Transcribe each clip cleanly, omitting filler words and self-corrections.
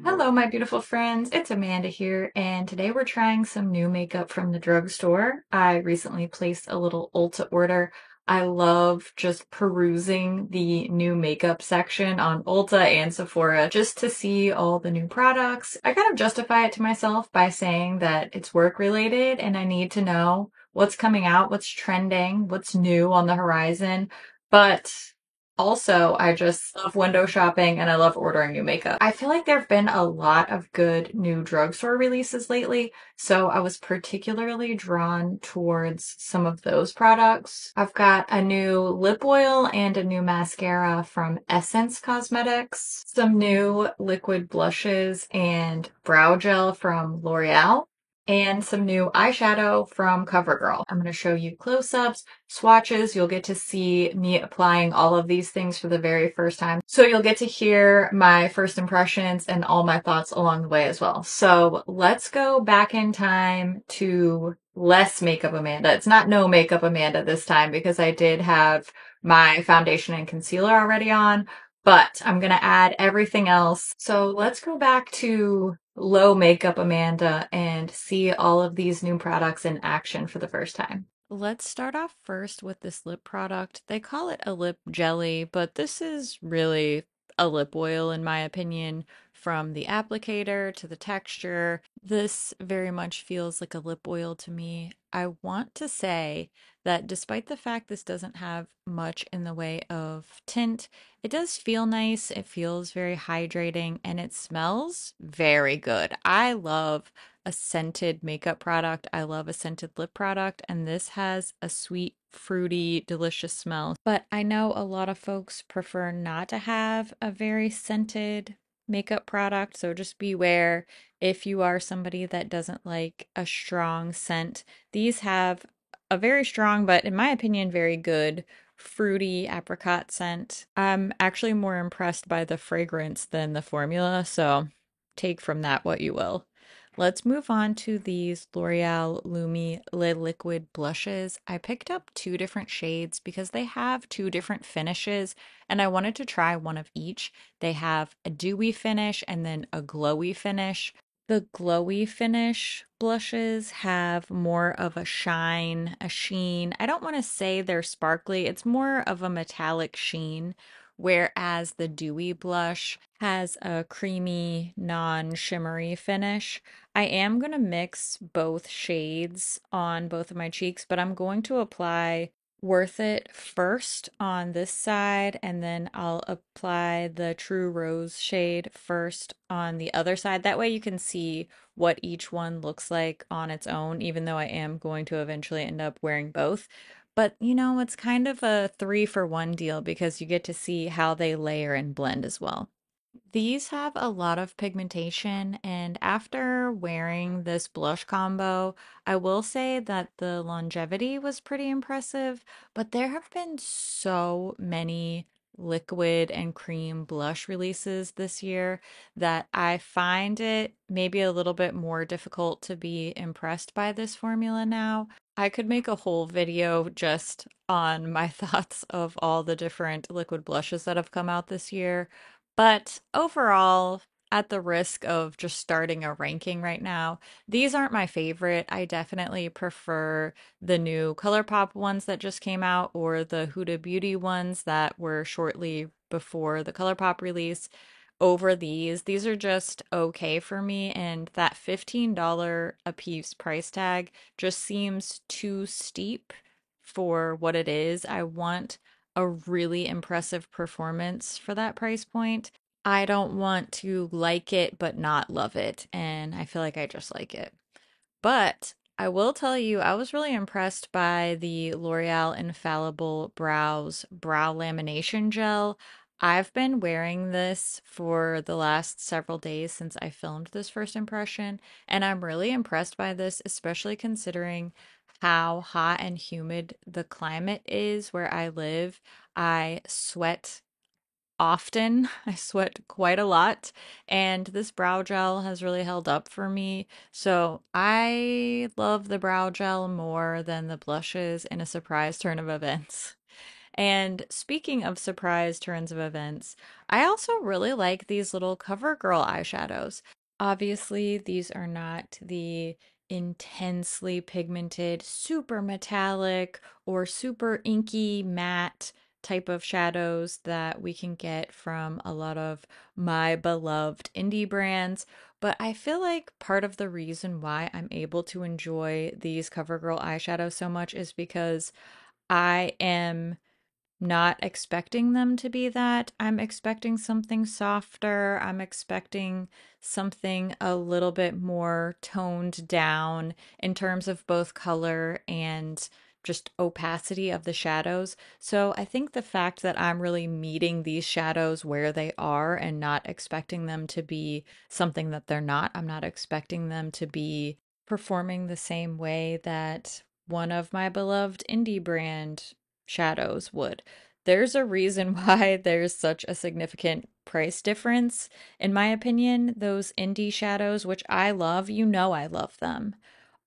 Hello, my beautiful friends. It's Amanda here, and today we're trying some new makeup from the drugstore. I recently placed a little Ulta order. I love just perusing the new makeup section on Ulta and Sephora just to see all the new products. I kind of justify it to myself by saying that it's work related and I need to know what's coming out, what's trending, what's new on the horizon. But also, I just love window shopping and I love ordering new makeup. I feel like there have been a lot of good new drugstore releases lately, so I was particularly drawn towards some of those products. I've got a new lip oil and a new mascara from Essence Cosmetics, some new liquid blushes and brow gel from L'Oreal, and some new eyeshadow from CoverGirl. I'm going to show you close-ups, swatches. You'll get to see me applying all of these things for the very first time. So you'll get to hear my first impressions and all my thoughts along the way as well. So let's go back in time to less makeup Amanda. It's not no makeup Amanda this time because I did have my foundation and concealer already on, but I'm going to add everything else. So let's go back to low makeup Amanda and see all of these new products in action for the first time. Let's start off first with this lip product. They call it a lip jelly, but this is really a lip oil in my opinion. From the applicator to the texture, this very much feels like a lip oil to me. I want to say that despite the fact this doesn't have much in the way of tint, it does feel nice. It feels very hydrating and it smells very good. I love a scented makeup product. I love a scented lip product, and this has a sweet, fruity, delicious smell. But I know a lot of folks prefer not to have a very scented makeup product, so just beware if you are somebody that doesn't like a strong scent. These have a very strong, but in my opinion, very good fruity apricot scent. I'm actually more impressed by the fragrance than the formula, so take from that what you will. Let's move on to these L'Oreal Lumi Le Liquid blushes. I picked up two different shades because they have two different finishes and I wanted to try one of each. They have a dewy finish and then a glowy finish. The glowy finish blushes have more of a shine, a sheen. I don't want to say they're sparkly, it's more of a metallic sheen, whereas the dewy blush has a creamy, non-shimmery finish. I am going to mix both shades on both of my cheeks, but I'm going to apply Worth It first on this side, and then I'll apply the True Rose shade first on the other side. That way you can see what each one looks like on its own, even though I am going to eventually end up wearing both. But you know, it's kind of a three for one deal because you get to see how they layer and blend as well. These have a lot of pigmentation, and after wearing this blush combo, I will say that the longevity was pretty impressive, but there have been so many liquid and cream blush releases this year that I find it maybe a little bit more difficult to be impressed by this formula now. I could make a whole video just on my thoughts of all the different liquid blushes that have come out this year. But overall, at the risk of just starting a ranking right now, these aren't my favorite. I definitely prefer the new ColourPop ones that just came out or the Huda Beauty ones that were shortly before the ColourPop release over these. These are just okay for me, and that $15 a piece price tag just seems too steep for what it is. I want a really impressive performance for that price point. I don't want to like it but not love it, and I feel like I just like it. But I will tell you, I was really impressed by the L'Oreal Infallible Brows Brow Lamination Gel. I've been wearing this for the last several days since I filmed this first impression, and I'm really impressed by this, especially considering how hot and humid the climate is where I live. I sweat often. I sweat quite a lot, and this brow gel has really held up for me. So I love the brow gel more than the blushes in a surprise turn of events. And speaking of surprise turns of events, I also really like these little CoverGirl eyeshadows. Obviously, these are not the intensely pigmented, super metallic, or super inky matte type of shadows that we can get from a lot of my beloved indie brands. But I feel like part of the reason why I'm able to enjoy these CoverGirl eyeshadows so much is because I am not expecting them to be that. I'm expecting something softer. I'm expecting something a little bit more toned down in terms of both color and just opacity of the shadows. So I think the fact that I'm really meeting these shadows where they are and not expecting them to be something that they're not, I'm not expecting them to be performing the same way that one of my beloved indie brand shadows would. There's a reason why there's such a significant price difference. In my opinion, those indie shadows, which I love, you know I love them,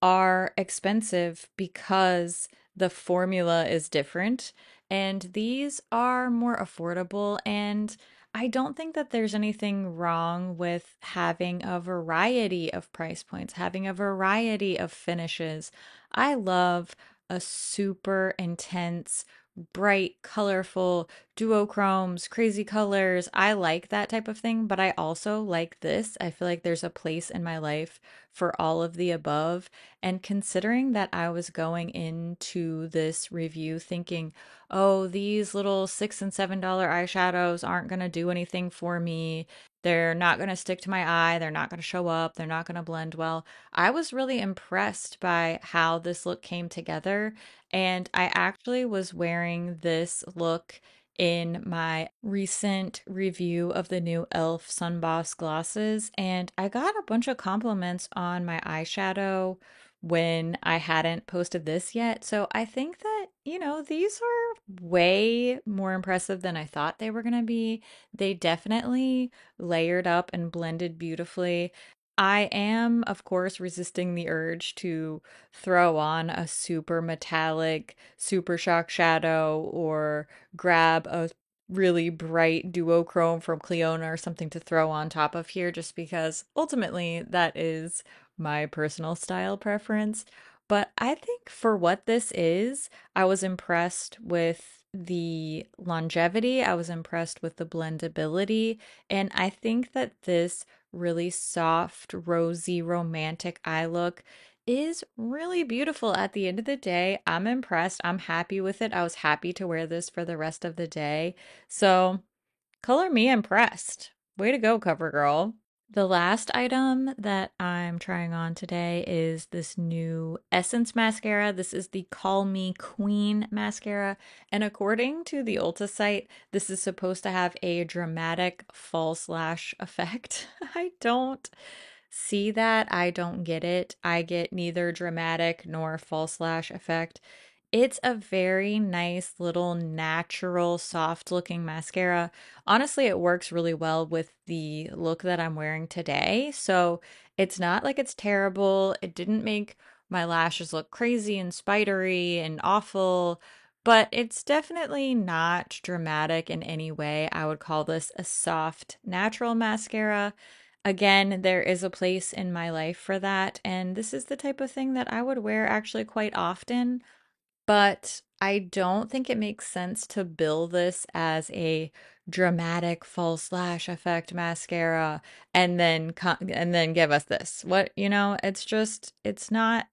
are expensive because the formula is different. And these are more affordable. And I don't think that there's anything wrong with having a variety of price points, having a variety of finishes. I love a super intense, bright, colorful duochromes, crazy colors. I like that type of thing, but I also like this. I feel like there's a place in my life for all of the above. And considering that I was going into this review thinking, oh, these little $6 and $7 eyeshadows aren't going to do anything for me. They're not going to stick to my eye. They're not going to show up. They're not going to blend well. I was really impressed by how this look came together. And I actually was wearing this look in my recent review of the new e.l.f. Sunboss glosses, and I got a bunch of compliments on my eyeshadow when I hadn't posted this yet. So I think that, these are way more impressive than I thought they were going to be. They definitely layered up and blended beautifully. I am, of course, resisting the urge to throw on a super metallic Super Shock shadow or grab a really bright duochrome from Cleona or something to throw on top of here just because ultimately that is my personal style preference. But I think for what this is, I was impressed with the longevity, I was impressed with the blendability, and I think that this really soft, rosy, romantic eye look is really beautiful at the end of the day. I'm impressed. I'm happy with it. I was happy to wear this for the rest of the day. So, color me impressed. Way to go, CoverGirl. The last item that I'm trying on today is this new Essence mascara. This is the Call Me Queen mascara. And according to the Ulta site, this is supposed to have a dramatic false lash effect. I don't see that. I don't get it. I get neither dramatic nor false lash effect. It's a very nice little natural, soft looking mascara. Honestly, it works really well with the look that I'm wearing today. So it's not like it's terrible. It didn't make my lashes look crazy and spidery and awful, but it's definitely not dramatic in any way. I would call this a soft, natural mascara. Again, there is a place in my life for that, and this is the type of thing that I would wear actually quite often, but I don't think it makes sense to bill this as a dramatic false lash effect mascara and then give us this. It's just it's not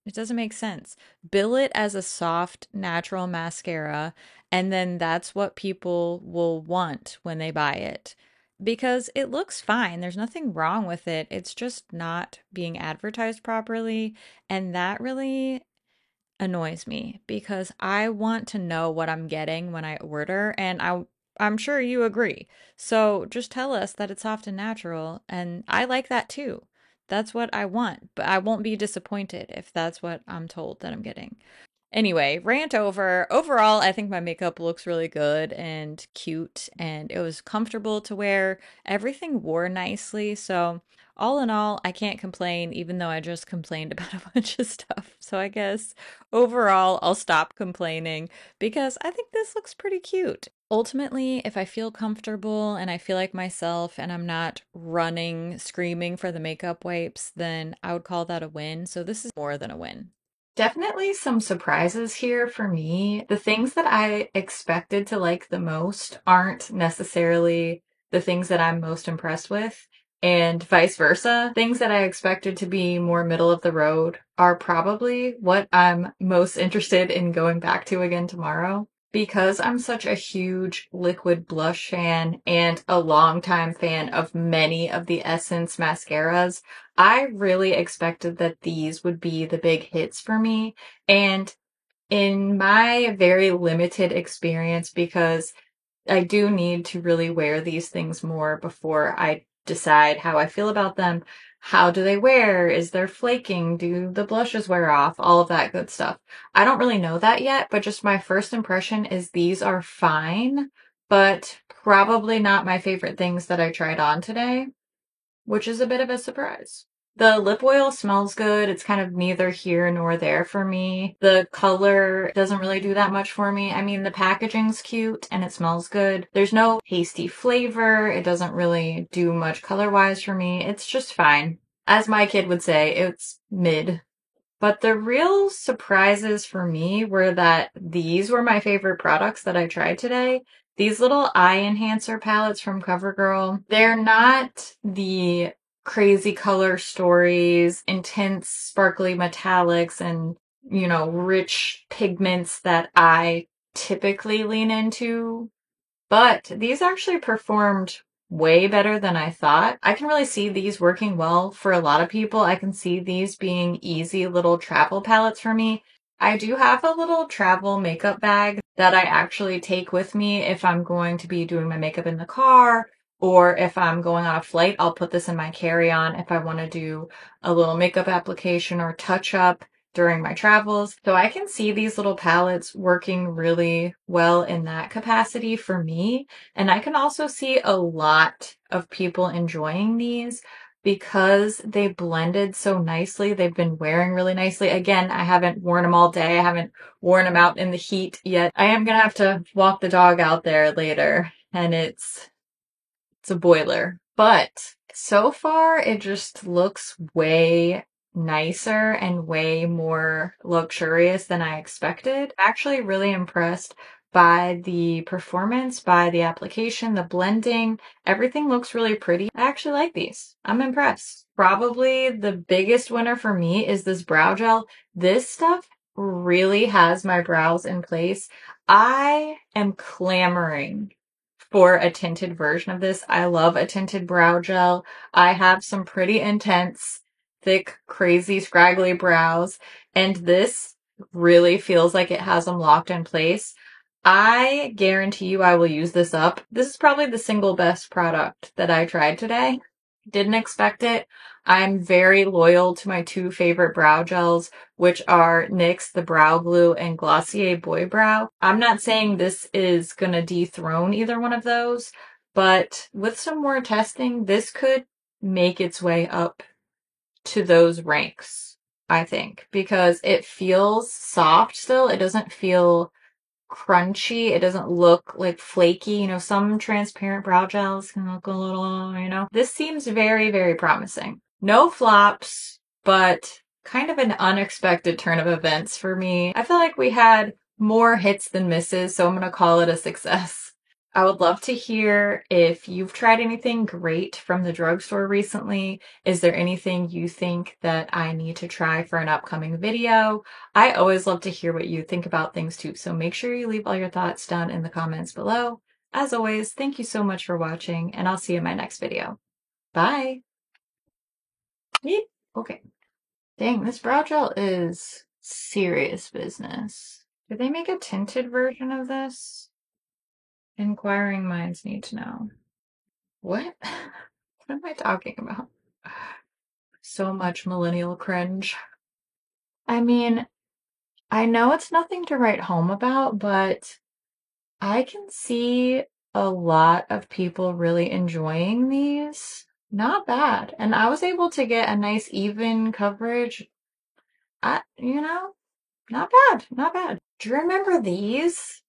it doesn't make sense. Bill it as a soft natural mascara and then that's what people will want when they buy it. Because it looks fine. There's nothing wrong with it. It's just not being advertised properly. And that really annoys me because I want to know what I'm getting when I order and I'm sure you agree. So just tell us that it's soft and natural and I like that too. That's what I want, but I won't be disappointed if that's what I'm told that I'm getting. Anyway, rant over. Overall, I think my makeup looks really good and cute, and it was comfortable to wear. Everything wore nicely, so all in all, I can't complain, even though I just complained about a bunch of stuff. So I guess overall, I'll stop complaining because I think this looks pretty cute. Ultimately, if I feel comfortable and I feel like myself and I'm not running, screaming for the makeup wipes, then I would call that a win. So this is more than a win. Definitely some surprises here for me. The things that I expected to like the most aren't necessarily the things that I'm most impressed with, and vice versa. Things that I expected to be more middle of the road are probably what I'm most interested in going back to again tomorrow. Because I'm such a huge liquid blush fan and a longtime fan of many of the Essence mascaras, I really expected that these would be the big hits for me. And in my very limited experience, because I do need to really wear these things more before I decide how I feel about them. How do they wear? Is there flaking? Do the blushes wear off? All of that good stuff. I don't really know that yet, but just my first impression is these are fine, but probably not my favorite things that I tried on today, which is a bit of a surprise. The lip oil smells good. It's kind of neither here nor there for me. The color doesn't really do that much for me. I mean, the packaging's cute and it smells good. There's no tasty flavor. It doesn't really do much color-wise for me. It's just fine. As my kid would say, it's mid. But the real surprises for me were that these were my favorite products that I tried today. These little eye enhancer palettes from CoverGirl, they're not the crazy color stories, intense sparkly metallics, and, rich pigments that I typically lean into, but these actually performed way better than I thought. I can really see these working well for a lot of people. I can see these being easy little travel palettes for me. I do have a little travel makeup bag that I actually take with me if I'm going to be doing my makeup in the car, or if I'm going on a flight, I'll put this in my carry-on if I want to do a little makeup application or touch up during my travels. So I can see these little palettes working really well in that capacity for me. And I can also see a lot of people enjoying these because they blended so nicely. They've been wearing really nicely. Again, I haven't worn them all day. I haven't worn them out in the heat yet. I am going to have to walk the dog out there later, and it's a boiler. But so far, it just looks way nicer and way more luxurious than I expected. Actually, really impressed by the performance, by the application, the blending. Everything looks really pretty. I actually like these. I'm impressed. Probably the biggest winner for me is this brow gel. This stuff really has my brows in place. I am clamoring for a tinted version of this. I love a tinted brow gel. I have some pretty intense, thick, crazy, scraggly brows, and this really feels like it has them locked in place. I guarantee you I will use this up. This is probably the single best product that I tried today. Didn't expect it. I'm very loyal to my two favorite brow gels, which are NYX the Brow Glue and Glossier Boy Brow. I'm not saying this is gonna dethrone either one of those, but with some more testing, this could make its way up to those ranks, I think, because it feels soft still. It doesn't feel crunchy. It doesn't look like flaky. Some transparent brow gels can look a little. This seems very, very promising. No flops, but kind of an unexpected turn of events for me. I feel like we had more hits than misses, so I'm going to call it a success. I would love to hear if you've tried anything great from the drugstore recently. Is there anything you think that I need to try for an upcoming video? I always love to hear what you think about things too, so make sure you leave all your thoughts down in the comments below. As always, thank you so much for watching, and I'll see you in my next video. Bye! Yeet. Okay. Dang, this brow gel is serious business. Do they make a tinted version of this? Inquiring minds need to know. What? What am I talking about? So much millennial cringe. I mean, I know it's nothing to write home about, but I can see a lot of people really enjoying these. Not bad. And I was able to get a nice even coverage. Not bad, not bad. Do you remember these?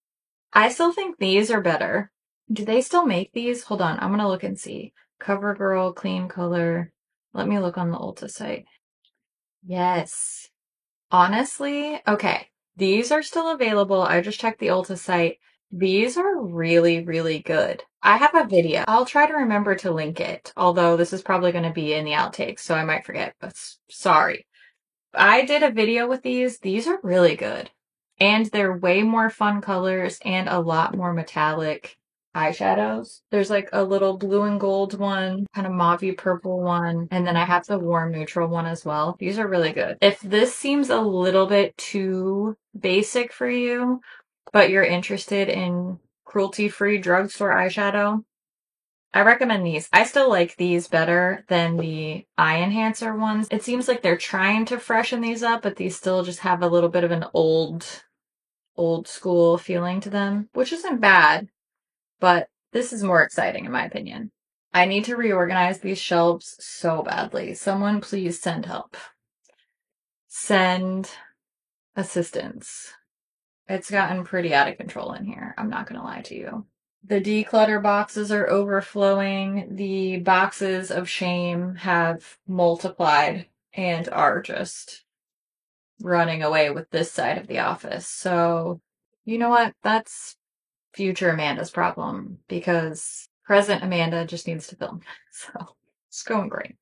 I still think these are better. Do they still make these? Hold on, I'm gonna look and see. CoverGirl, Clean Color. Let me look on the Ulta site. Yes. Honestly, okay. These are still available. I just checked the Ulta site. These are really, really good. I have a video. I'll try to remember to link it, although this is probably going to be in the outtakes, so I might forget, but sorry. I did a video with these. These are really good. And they're way more fun colors and a lot more metallic eyeshadows. There's like a little blue and gold one, kind of mauvey purple one, and then I have the warm neutral one as well. These are really good. If this seems a little bit too basic for you, but you're interested in cruelty-free drugstore eyeshadow, I recommend these. I still like these better than the eye enhancer ones. It seems like they're trying to freshen these up, but these still just have a little bit of an old school feeling to them, which isn't bad, but this is more exciting in my opinion. I need to reorganize these shelves so badly. Someone please send help. Send assistance. It's gotten pretty out of control in here. I'm not gonna lie to you. The declutter boxes are overflowing. The boxes of shame have multiplied and are just running away with this side of the office. So, you know what? That's future Amanda's problem because present Amanda just needs to film. So, it's going great.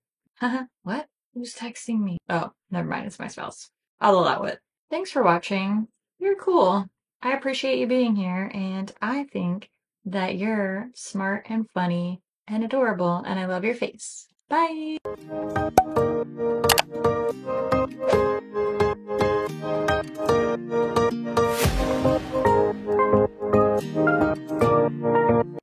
What? Who's texting me? Oh, never mind. It's my spouse. I'll allow it. Thanks for watching. You're cool. I appreciate you being here, and I think that you're smart and funny and adorable, and I love your face. Bye!